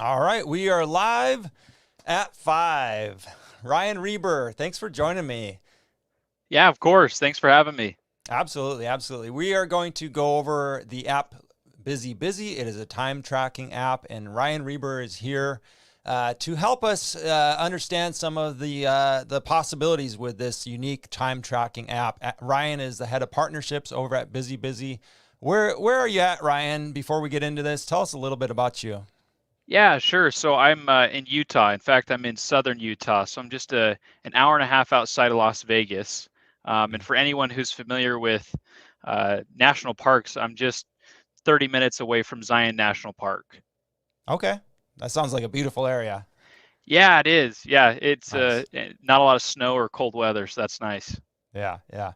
All right, we are live at 5. Ryan Reber, thanks for joining me. Yeah, of course. Thanks for having me. Absolutely, absolutely. We are going to go over the app Busy Busy. It is a time tracking app, and Ryan Reber is here to help us understand some of the possibilities with this unique time tracking app. Ryan is the head of partnerships over at Busy Busy. Where are you at, Ryan? Before we get into this, tell us a little bit about you. Yeah, sure. So I'm in Utah. In fact, I'm in southern Utah. So I'm just an hour and a half outside of Las Vegas. And for anyone who's familiar with national parks, I'm just 30 minutes away from Zion National Park. Okay, that sounds like a beautiful area. Yeah, it is. Yeah, it's Nice. not a lot of snow or cold weather, so that's nice. Yeah, yeah.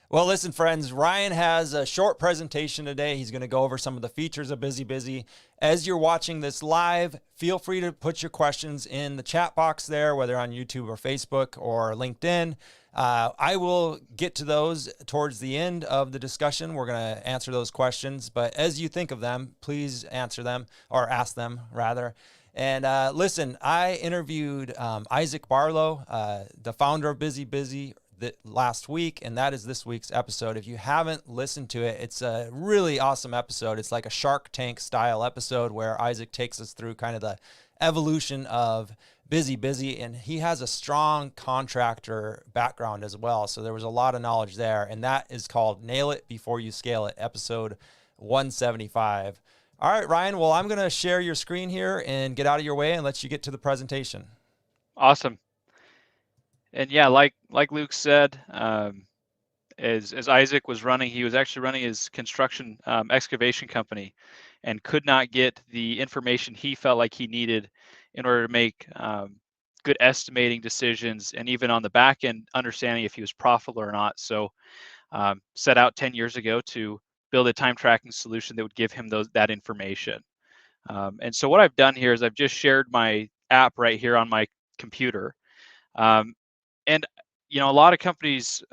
Well, listen, friends, Ryan has a short presentation today. He's going to go over some of the features of Busy Busy. As you're watching this live, feel free to put your questions in the chat box there, whether on YouTube or Facebook or LinkedIn. I will get to those towards the end of the discussion. We're going to answer those questions, but as you think of them, please answer them or ask them rather. And listen, I interviewed Isaac Barlow, the founder of Busy Busy, last week, and that is this week's episode. If you haven't listened to it, it's a really awesome episode. It's like a Shark Tank style episode where Isaac takes us through kind of the evolution of Busy Busy, and he has a strong contractor background as well. So there was a lot of knowledge there, and that is called Nail It Before You Scale It, episode 175. All right, Ryan. Well, I'm going to share your screen here and get out of your way and let you get to the presentation. Awesome. And yeah, like Luke said, as Isaac was running, he was actually running his construction excavation company and could not get the information he felt like he needed in order to make good estimating decisions and even on the back end, understanding if he was profitable or not. So set out 10 years ago to build a time tracking solution that would give him that information. And so what I've done here is I've just shared my app right here on my computer. Um, and a lot of companies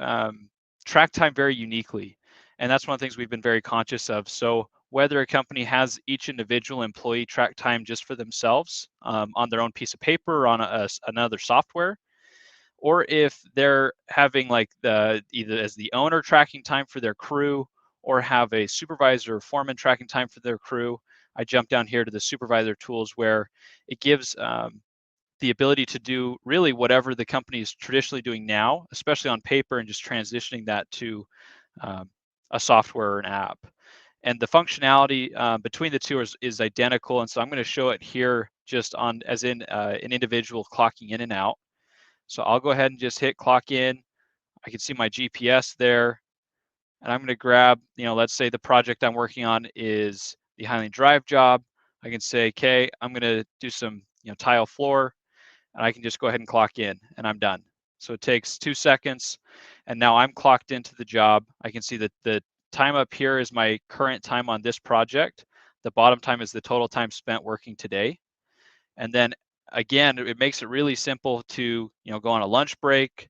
track time very uniquely, and that's one of the things we've been very conscious of. So whether a company has each individual employee track time just for themselves on their own piece of paper or on another software, or if they're having like the either as the owner tracking time for their crew or have a supervisor or foreman tracking time for their crew. I jump down here to the supervisor tools where it gives the ability to do really whatever the company is traditionally doing now, especially on paper, and just transitioning that to um, a software or an app. And the functionality between the two is identical. And so I'm going to show it here just on as in an individual clocking in and out. So I'll go ahead and just hit clock in. I can see my GPS there. And I'm going to grab, let's say the project I'm working on is the Highland Drive job. I can say, okay, I'm going to do some, tile floor, and I can just go ahead and clock in and I'm done. So it takes 2 seconds and now I'm clocked into the job. I can see that the time up here is my current time on this project. The bottom time is the total time spent working today. And then again, it makes it really simple to, go on a lunch break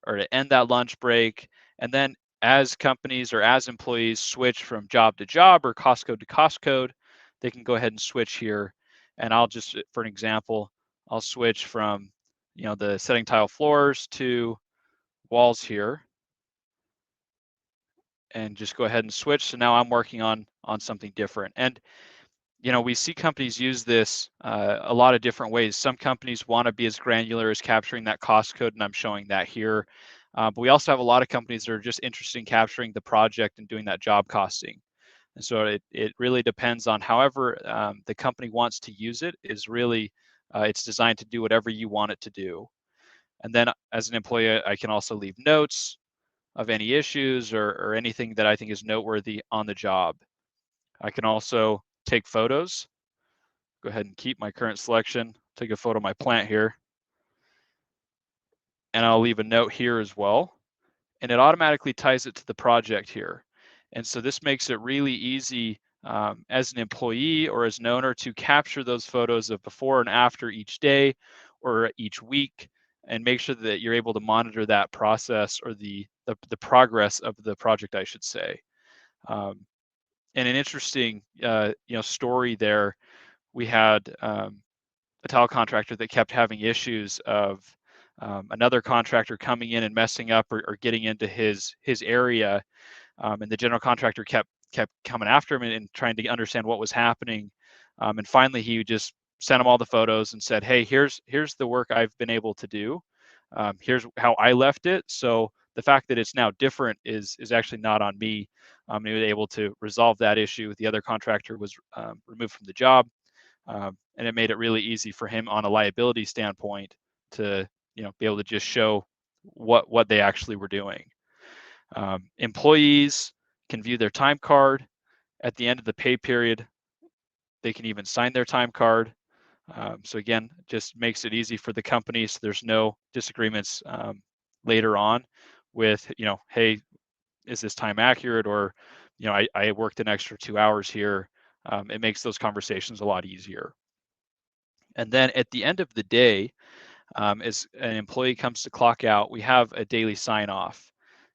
or to end that lunch break. And then as companies or as employees switch from job to job or cost code to cost code, they can go ahead and switch here. And I'll just, for an example, I'll switch from, the setting tile floors to walls here and just go ahead and switch. So now I'm working on something different. And we see companies use this a lot of different ways. Some companies want to be as granular as capturing that cost code, and I'm showing that here. But we also have a lot of companies that are just interested in capturing the project and doing that job costing. And so it really depends on however the company wants to use it is really, it's designed to do whatever you want it to do. And then as an employee, I can also leave notes of any issues or anything that I think is noteworthy on the job. I can also take photos. Go ahead and keep my current selection, take a photo of my plant here, and I'll leave a note here as well. And it automatically ties it to the project here. And so this makes it really easy as an employee or as an owner to capture those photos of before and after each day or each week and make sure that you're able to monitor that process or the progress of the project, I should say. And an interesting story there we had a tile contractor that kept having issues of another contractor coming in and messing up or getting into his area, and the general contractor kept coming after him and trying to understand what was happening. And finally, he just sent him all the photos and said, "Hey, here's the work I've been able to do. Here's how I left it. So the fact that it's now different is actually not on me." He was able to resolve that issue. The other contractor was removed from the job, and it made it really easy for him on a liability standpoint to be able to just show what they actually were doing. Employees can view their time card at the end of the pay period. They can even sign their time card. So again, just makes it easy for the company, so there's no disagreements later on with, hey, is this time accurate? Or, I worked an extra 2 hours here. It makes those conversations a lot easier. And then at the end of the day, as an employee comes to clock out, we have a daily sign off.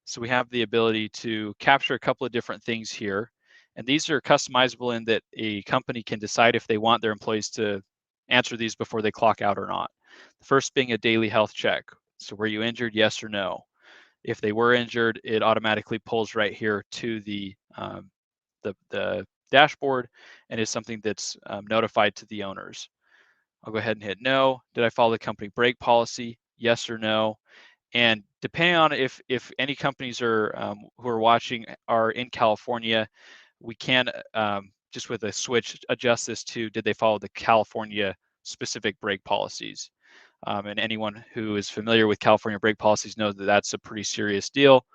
So we have the ability to capture a couple of different things here. And these are customizable in that a company can decide if they want their employees to answer these before they clock out or not. The first being a daily health check. So were you injured? Yes or no. If they were injured, it automatically pulls right here to the dashboard and is something that's notified to the owners. I'll go ahead and hit no. Did I follow the company break policy? Yes or no. And depending on if any companies are who are watching are in California, we can just with a switch adjust this to did they follow the California specific break policies. And anyone who is familiar with California break policies knows that that's a pretty serious deal.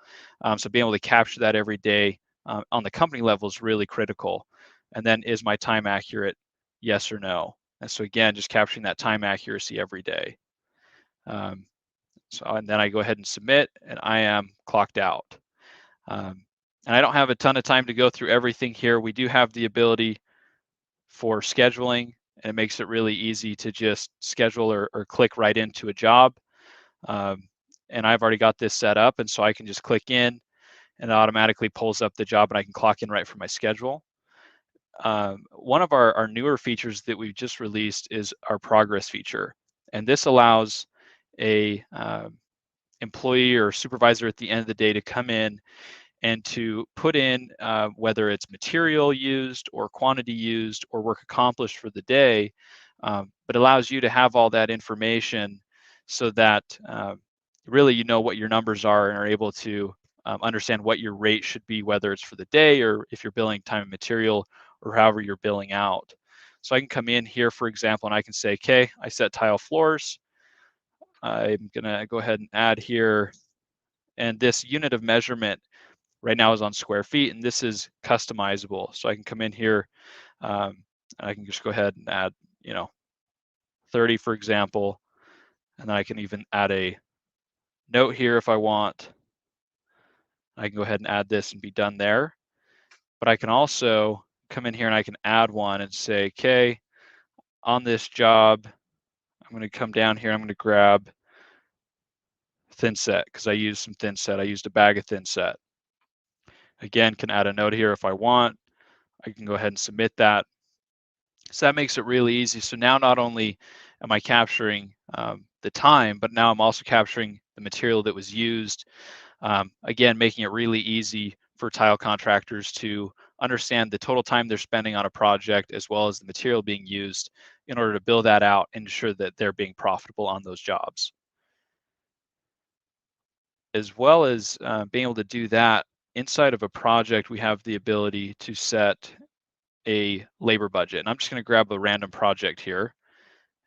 So being able to capture that every day on the company level is really critical. And then is my time accurate? Yes or no. And so again, just capturing that time accuracy every day. And then I go ahead and submit, and I am clocked out. And I don't have a ton of time to go through everything here. We do have the ability for scheduling, and it makes it really easy to just schedule or click right into a job. And I've already got this set up, and so I can just click in, and it automatically pulls up the job, and I can clock in right from my schedule. One of our newer features that we've just released is our progress feature. And this allows a employee or supervisor at the end of the day to come in and to put in whether it's material used or quantity used or work accomplished for the day, but allows you to have all that information so that really you know what your numbers are and are able to understand what your rate should be, whether it's for the day or if you're billing time and material or however you're billing out. So I can come in here, for example, and I can say, okay, I set tile floors. I'm gonna go ahead and add here, and this unit of measurement right now is on square feet, and this is customizable. So I can come in here, and I can just go ahead and add, 30, for example, and then I can even add a note here if I want. I can go ahead and add this and be done there. But I can also come in here and I can add one and say, okay, on this job, I'm going to come down here. I'm going to grab thin set because I used some thin set. I used a bag of thin set. Again, can add a note here if I want. I can go ahead and submit that. So that makes it really easy. So now not only am I capturing the time, but now I'm also capturing the material that was used. Again, making it really easy for tile contractors to understand the total time they're spending on a project as well as the material being used in order to build that out and ensure that they're being profitable on those jobs. As well as being able to do that, inside of a project, we have the ability to set a labor budget. And I'm just going to grab a random project here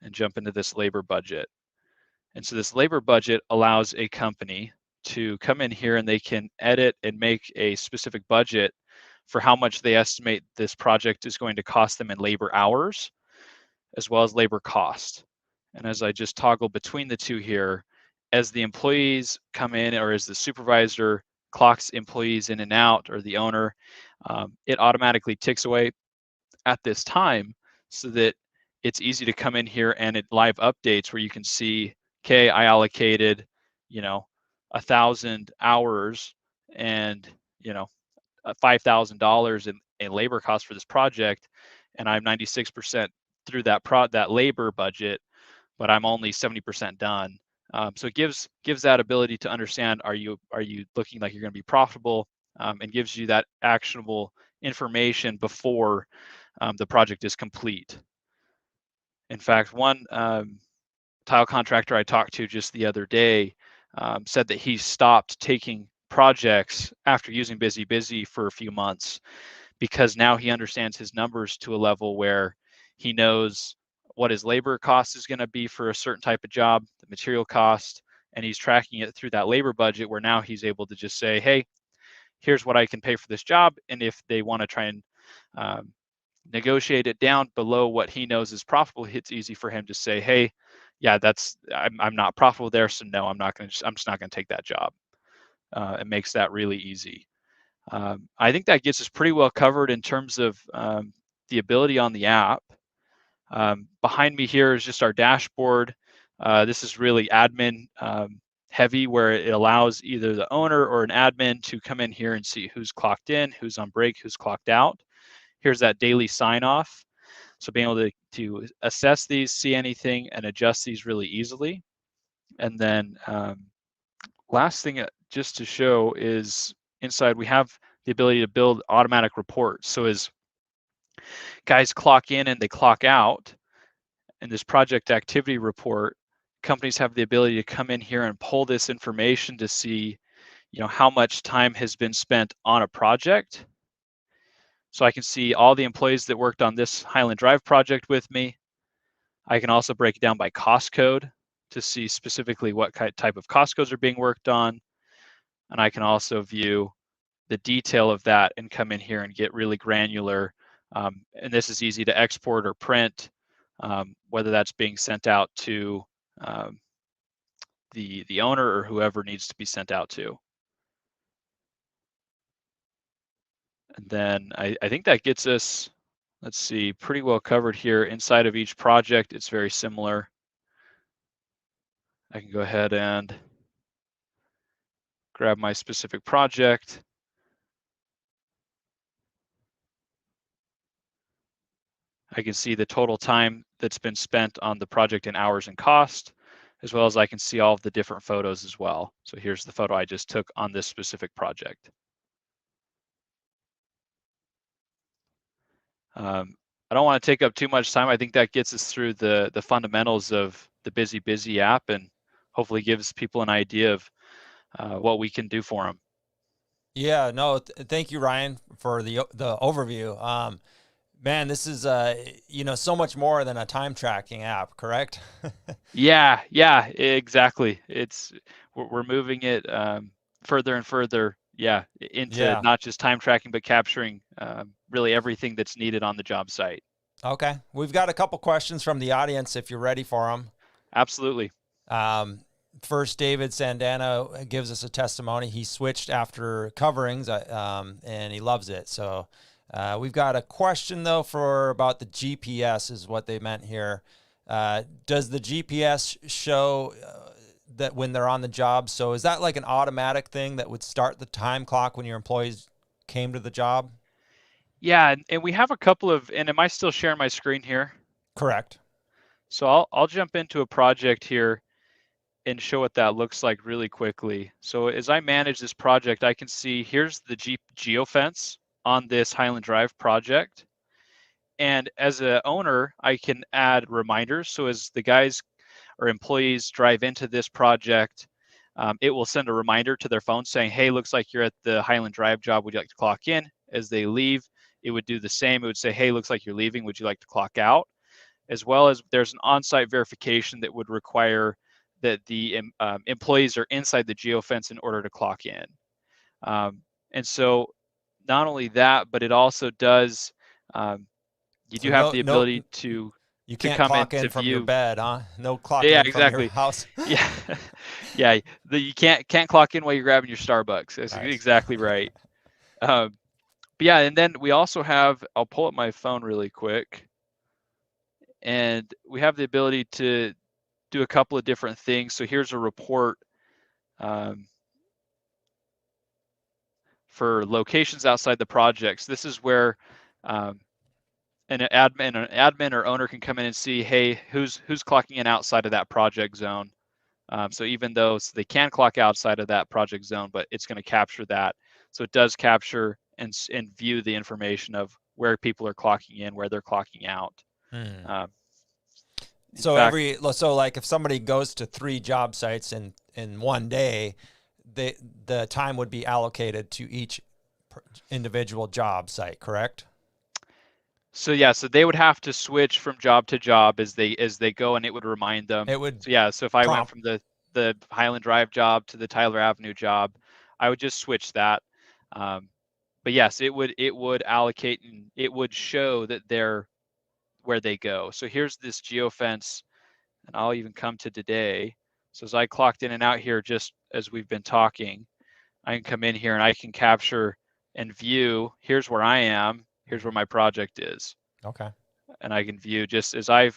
and jump into this labor budget. And so this labor budget allows a company to come in here and they can edit and make a specific budget for how much they estimate this project is going to cost them in labor hours, as well as labor cost. And as I just toggle between the two here, as the employees come in or as the supervisor clocks employees in and out or the owner, it automatically ticks away at this time so that it's easy to come in here and it live updates where you can see, okay, I allocated, 1,000 hours and, $5,000 in labor costs for this project, and I'm 96% through that labor budget, but I'm only 70% done. So it gives that ability to understand, are you looking like you're going to be profitable, and gives you that actionable information before the project is complete. In fact, one tile contractor I talked to just the other day said that he stopped taking projects after using busybusy for a few months, because now he understands his numbers to a level where he knows what his labor cost is going to be for a certain type of job, the material cost, and he's tracking it through that labor budget, where now he's able to just say, hey, here's what I can pay for this job. And if they want to try and um, negotiate it down below what he knows is profitable, it's easy for him to say, hey, yeah, I'm not profitable there, so no, I'm just not going to take that job. It makes that really easy. I think that gets us pretty well covered in terms of the ability on the app. Behind me here is just our dashboard. This is really admin heavy, where it allows either the owner or an admin to come in here and see who's clocked in, who's on break, who's clocked out. Here's that daily sign off. So being able to assess these, see anything, and adjust these really easily. And then last thing just to show is inside we have the ability to build automatic reports. So as guys clock in and they clock out, in this project activity report, companies have the ability to come in here and pull this information to see, how much time has been spent on a project. So I can see all the employees that worked on this Highland Drive project with me. I can also break it down by cost code to see specifically what type of cost codes are being worked on. And I can also view the detail of that and come in here and get really granular. And this is easy to export or print, whether that's being sent out to the owner or whoever needs to be sent out to. And then I think that gets us, let's see, pretty well covered here. Inside of each project, it's very similar. I can go ahead and grab my specific project. I can see the total time that's been spent on the project in hours and cost, as well as I can see all of the different photos as well. So here's the photo I just took on this specific project. I don't want to take up too much time. I think that gets us through the fundamentals of the busybusy app, and hopefully gives people an idea of what we can do for them. Yeah, no, thank you, Ryan, for the overview. Man, this is so much more than a time tracking app, correct? Yeah, exactly. We're moving it further and further, into Yeah. not just time tracking, but capturing really everything that's needed on the job site. Okay. We've got a couple questions from the audience if you're ready for them. Absolutely. First, David Sandana gives us a testimony. He switched after coverings, and he loves it. So we've got a question, though, for about the GPS is what they meant here. Does the GPS show that when they're on the job? So is that like an automatic thing that would start the time clock when your employees came to the job? Yeah, and we have a couple of, and am I still sharing my screen here? Correct. So I'll jump into a project here and show what that looks like really quickly. So as I manage this project, I can see here's the geofence on this Highland Drive project. And as a owner, I can add reminders. So as the guys or employees drive into this project, it will send a reminder to their phone saying, hey, looks like you're at the Highland Drive job. Would you like to clock in? As they leave, it would do the same. It would say, hey, looks like you're leaving. Would you like to clock out? As well as there's an on-site verification that would require that the employees are inside the geofence in order to clock in. And so not only that, but it also does, you So do have no, the no, ability to you can't come clock into in from your view. bed, huh? No clocking Yeah, in from your exactly. house. Yeah, yeah. You can't clock in while you're grabbing your Starbucks. That's Nice. exactly right. But yeah, and then we also have. I'll pull up my phone really quick, and we have the ability to do a couple of different things. So here's a report um, for locations outside the projects. This is where an admin or owner can come in and see, hey, who's clocking in outside of that project zone. So even though they can clock outside of that project zone, but it's going to capture that. So it does capture and view the information of where people are clocking in, where they're clocking out. Hmm. Uh, in So fact, so like if somebody goes to 3 job sites in one day, the time would be allocated to each individual job site, correct? so yeah, so they would have to switch from job to job as they go, and it would remind them. It would So yeah, so if I went prompt. from the Highland Drive job to the Tyler Avenue job, I would just switch that. Um, but yes, it would allocate, and it would show that they're where they go. So here's this geofence, and I'll even come to today. So as I clocked in and out here, just as we've been talking, I can come in here and I can capture and view. Here's where I am. Here's where my project is, Okay. and I can view just as I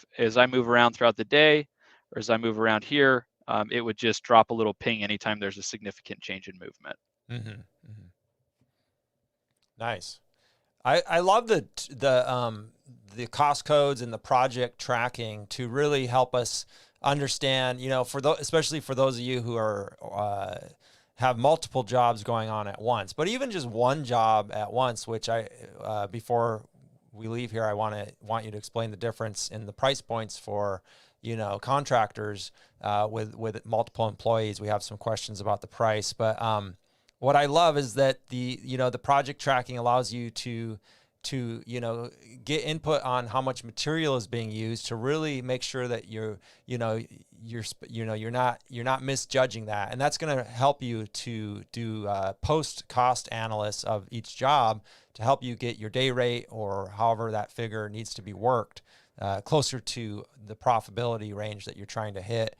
move around throughout the day, or as I move around here. It would just drop a little ping anytime there's a significant change in movement. Mm-hmm. Mm-hmm. Nice. I love the cost codes and the project tracking to really help us understand, especially for those of you who are have multiple jobs going on at once, but even just one job at once, which before we leave here, I want you to explain the difference in the price points for, contractors with multiple employees. We have some questions about the price, but what I love is that the project tracking allows you to get input on how much material is being used to really make sure that you're not misjudging that, and that's going to help you to do post cost analysis of each job to help you get your day rate, or however that figure needs to be worked, closer to the profitability range that you're trying to hit.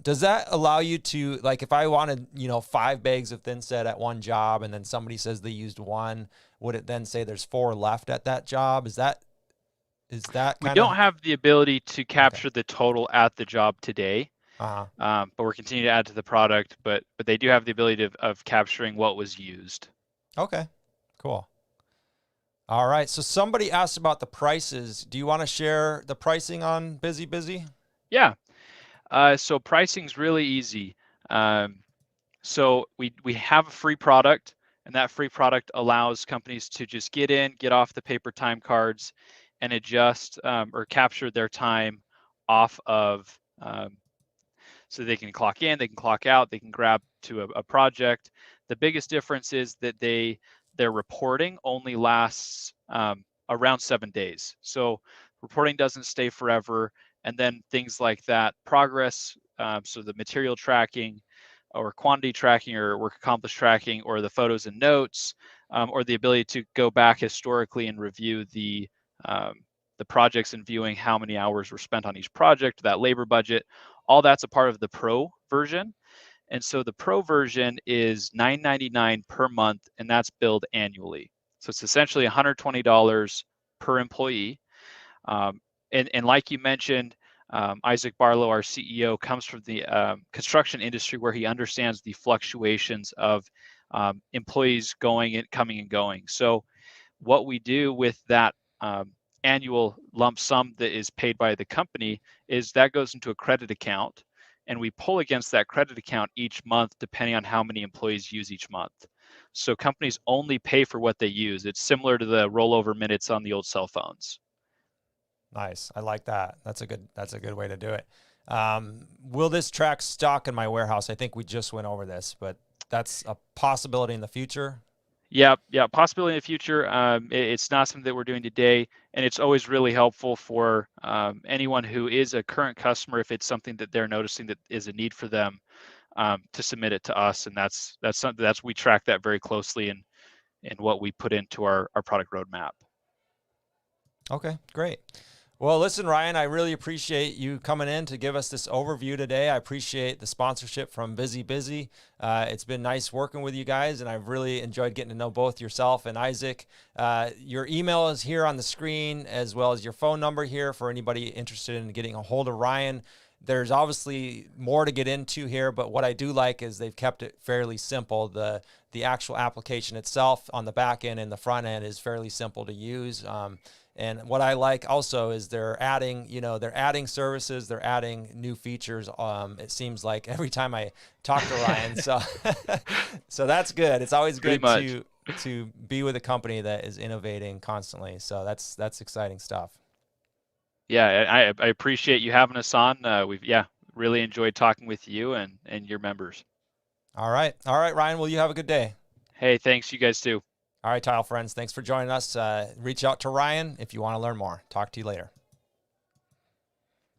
Does that allow you to, like, if I wanted, 5 bags of thin set at one job and then somebody says they used 1, would it then say there's 4 left at that job? Is that We kind of don't have the ability to okay? capture the total at the job today, Uh-huh. but we're continuing to add to the product. But they do have the ability of capturing what was used. Okay. Cool. All right. So somebody asked about the prices. Do you want to share the pricing on Busy Busy? Yeah. So pricing's really easy. Um, so we have a free product, and that free product allows companies to just get off the paper time cards, and adjust or capture their time off of. So they can clock in, they can clock out, they can grab to a project. The biggest difference is that their reporting only lasts around 7 days. So reporting doesn't stay forever, and then things like that progress. So the material tracking, or quantity tracking, or work accomplished tracking, or the photos and notes, or the ability to go back historically and review um, the projects and viewing how many hours were spent on each project, that labor budget. All that's a part of the pro version. And so the pro version is $9.99 per month, and that's billed annually. So it's essentially $120 per employee. Um, and like you mentioned, Isaac Barlow, our CEO, comes from the construction industry, where he understands the fluctuations of employees going and coming and going. So what we do with that annual lump sum that is paid by the company is that goes into a credit account, and we pull against that credit account each month depending on how many employees use each month. So companies only pay for what they use. It's similar to the rollover minutes on the old cell phones. Nice. I like that. That's a good way to do it. Will this track stock in my warehouse? I think we just went over this, but that's a possibility in the future. Yeah, yeah, possibility in the future. It's not something that we're doing today, and it's always really helpful for anyone who is a current customer, if it's something that they're noticing that is a need for them, to submit it to us, and that's something we track that very closely in what we put into our product roadmap. Okay, great. Well, listen, Ryan, I really appreciate you coming in to give us this overview today. I appreciate the sponsorship from Busy Busy. It's been nice working with you guys, and I've really enjoyed getting to know both yourself and Isaac. Your email is here on the screen, as well as your phone number here for anybody interested in getting a hold of Ryan. There's obviously more to get into here, but what I do like is they've kept it fairly simple. The actual application itself on the back end and the front end is fairly simple to use. And what I like also is they're adding services, they're adding new features. It seems like every time I talk to Ryan, so so that's good. It's always Pretty good much. to be with a company that is innovating constantly. So that's exciting stuff. Yeah, I appreciate you having us on. We've really enjoyed talking with you and your members. All right, Ryan. Well, you have a good day. Hey, thanks. You guys too. All right, tile friends. Thanks for joining us. Reach out to Ryan if you want to learn more. Talk to you later.